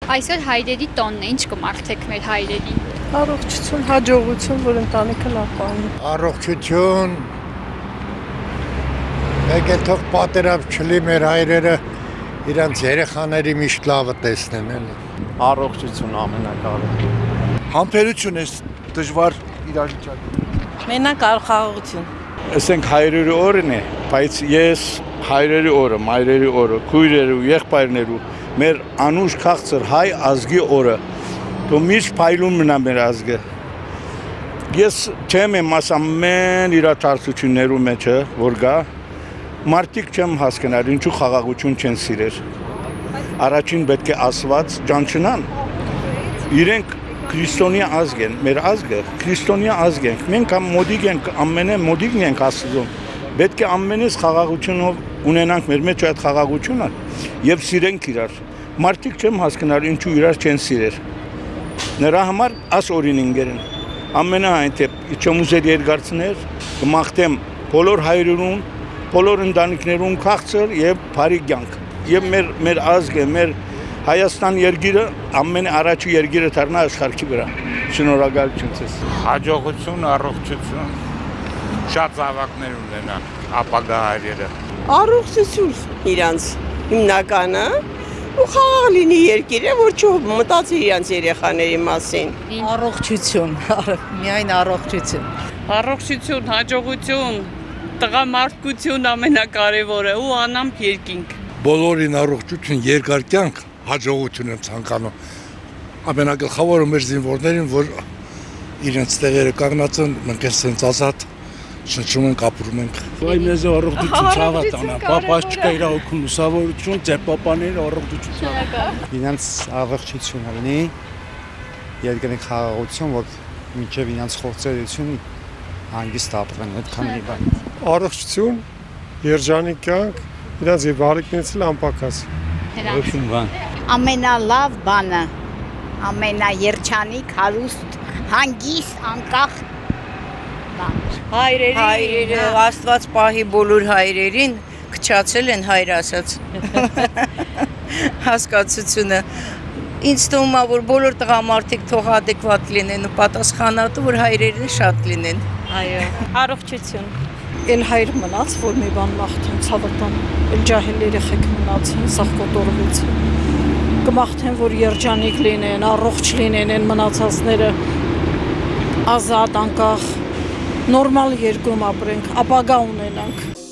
Այսօր հայրերի տոնն է, ինչ կմաղթեք մեր հայրերին։ Առողջություն, հաջողություն, որ ընտանիքը լավ բանի։ Առողջություն, մեկ էլ թող պատերազմ չլի մեր հայրերը իրանց երեխաների միշտ լավը տեսնեն էլի։ Առողջություն ամենակարևորը։ Համբերություն է դժվար իրավիճակում։ Մենակ խաղաղություն։ Ասենք հայրերի օրն է, բայց ես հայրերի օրը, մայրերի օրը, քույրերի ու եղբայրներու մեր անուշ քաղցր հայ ազգի օրը, դու միշտ փայլում մնա մեր ազգը։ Ես չեմ մաս ամեն իրադարձություններու մեջ որ գա, մարդիկ չեմ հասկանալ, ինչու խաղաղություն չեն սիրել։ Առաջին պետք է ասված ճանչնան։ Իրենք քրիստոնյա ազգ են, մեր ազգը քրիստոնյա ազգ ենք։ Մենք մոդիկ ենք, ամենը մոդիկն ենք Աստծուն։ Պետք է ամենից խաղաղությունով ունենանք մեր մեջ այդ խաղաղությունը եւ սիրենք իրար։ Մարդիկ չեմ հասկանալ ինչու իրար չեն սիրել։ Նրա համար աս օրինինգերն ամենայն թե չեմ ուզել երկարցնել, կմաղթեմ բոլոր հայրերուն, բոլոր ընտանիքներուն քաղցր եւ բարի կյանք։ Եվ մեր ազգը, մեր Հայաստան երկիրը ամեն առաջի երկիրը դառնա աշխարհի վրա։ Շնորհակալություն ցես։ Հաջողություն, առողջություն, շատ զավակներ ունենան ապագա հայրերը։ Առողջություն իրանց հիմնականը ու խաղաղ լինի երկիրը, որ չմտածի իրանց երեխաների մասին։ Առողջություն, միայն առողջություն։ Առողջություն, հաջողություն, տղամարդկություն ամենակարևորը ու անամպ երկինք։ Բոլորին առողջություն, երկար կյանք, հաջողություն եմ ցանկանում։ Ամենագլխավորը մեր զինվորներին, որ իրենց տեղերը կանգնած են, մենք այսպես ազատ շնչում ենք, ապրում ենք։ Այ մեզ առողջություն ցավատ անա, պապաս չկա իր օգուն լուսավորություն, ձեր պապաները առողջություն ցավատ։ Իրենց առողջություն լինի, երկրի խաղաղություն, որ մինչև իրենց խոցելություն հանգիստ ապրեն, այդքան մի բան։ Առողջություն, երջանիկ կյանք, իրենց եւ բարեկներից էլ անպակաս։ Ողջույն բան։ Ամենալավ բանը, ամենաերջանիկ, հարուստ, հանգիստ, անկախ Հայրերը Աստված պահի բոլոր հայրերին քչացել են հայր ասած հասկացությունը։ Ինձ թվում է, որ բոլոր տղամարդիկ թող adekvat լինեն ու պատասխանատու, որ հայրերը շատ լինեն։ Այո, առողջություն։ Էլ հայր մնաց, որ մի բան մաղթեն, ցավատան, էլ ջահել երեխեք մնացին, սաղ կոտորվեցին։ Կմաղթեն, որ երջանիկ լինեն, առողջ լինեն են մնացածները, ազատ, անկախ, նորմալ երկրում ապրենք, ապագա ունենանք։